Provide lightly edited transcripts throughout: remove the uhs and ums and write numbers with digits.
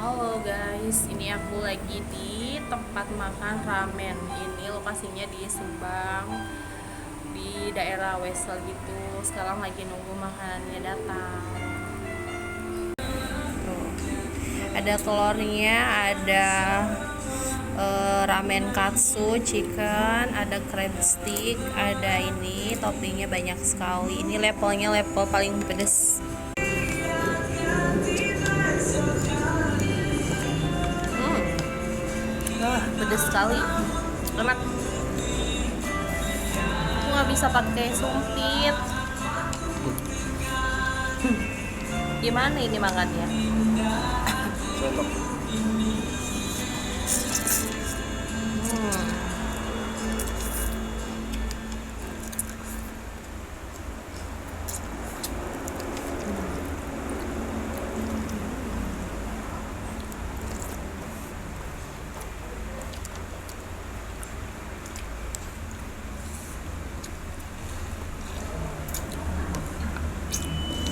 Halo guys, ini aku lagi di tempat makan ramen. Ini lokasinya di Subang, di daerah Wesel gitu. Sekarang lagi nunggu makanannya datang. Tuh. Ada telurnya, ada ramen katsu, chicken, ada crab stick, ada ini toppingnya banyak sekali. Ini levelnya level paling pedes. Wah, pedes sekali. Enak. Aku nggak bisa pakai sumpit. Gimana ini makannya? Hmm.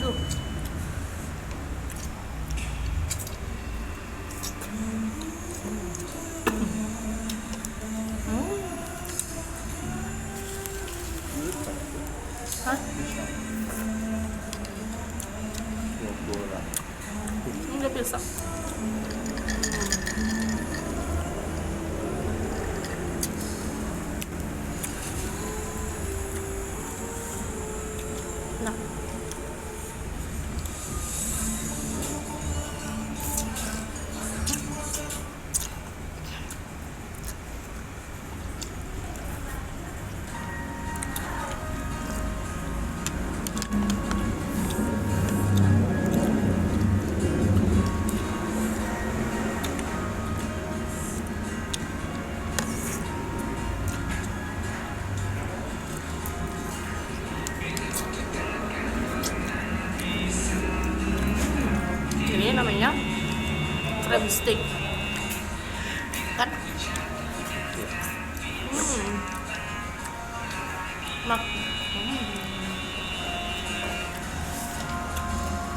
Duh. Hah? Nggak bisa. Nah, ini namanya crab stick. Kan? Hmm. Mak.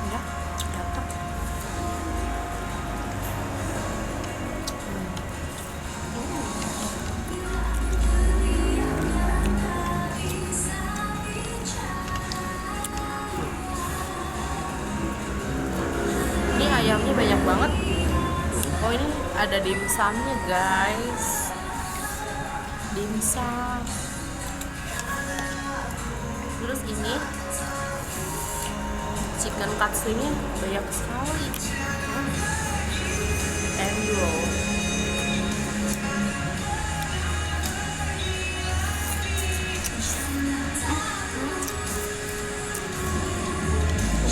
Ya, datang. Ini ayamnya banyak banget. Oh, ini ada dimsumnya, guys. Dimsum. Terus ini chicken katsunya banyak sekali. And roll.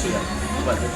Iya, coba tuh.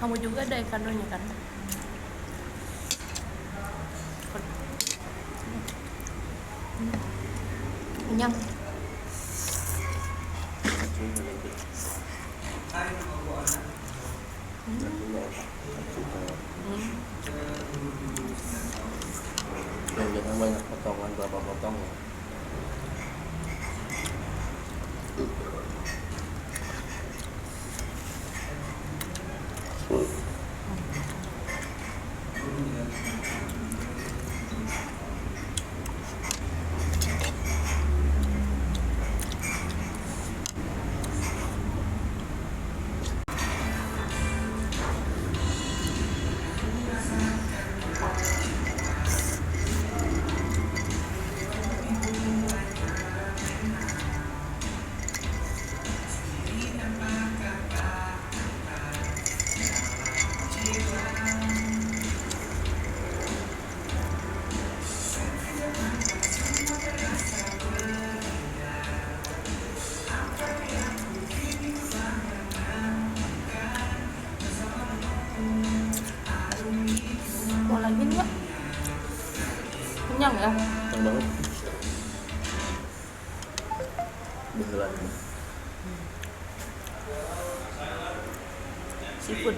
Kamu juga ada ekadonya kan? Kenyang. Jangan banyak potongan, berapa potong ya? Mau lagi nggak? Kenyang ya? Kenyang banget. Beneran. Seafood.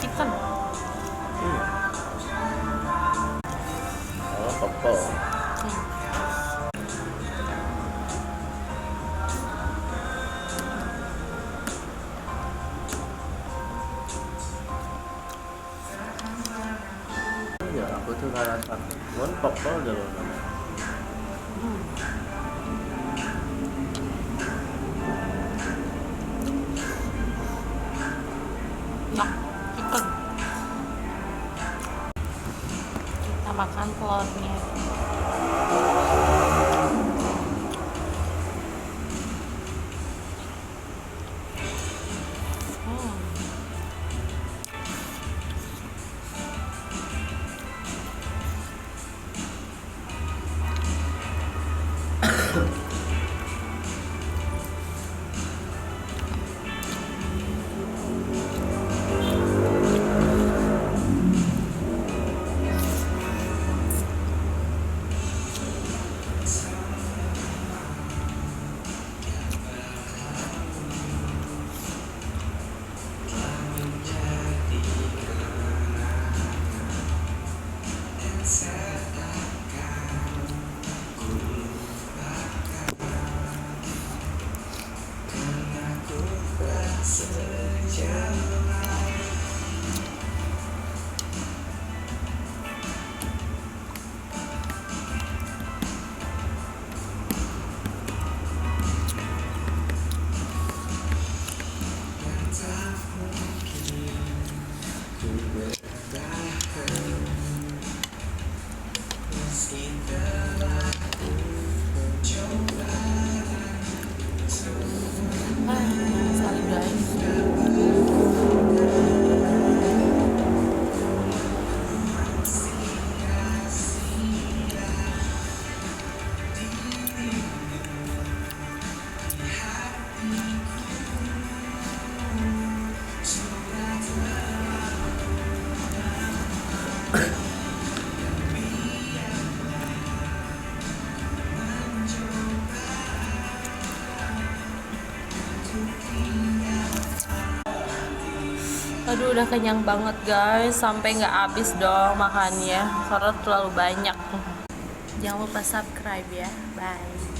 Chicken. Oh, popol. Ya, aku tuh nggak rasa. Cuman popol aja loh namanya. Nah, chicken. Kita makan telurnya. Aduh, udah kenyang banget guys, sampai nggak habis dong makannya karena terlalu banyak. Jangan lupa subscribe ya, bye.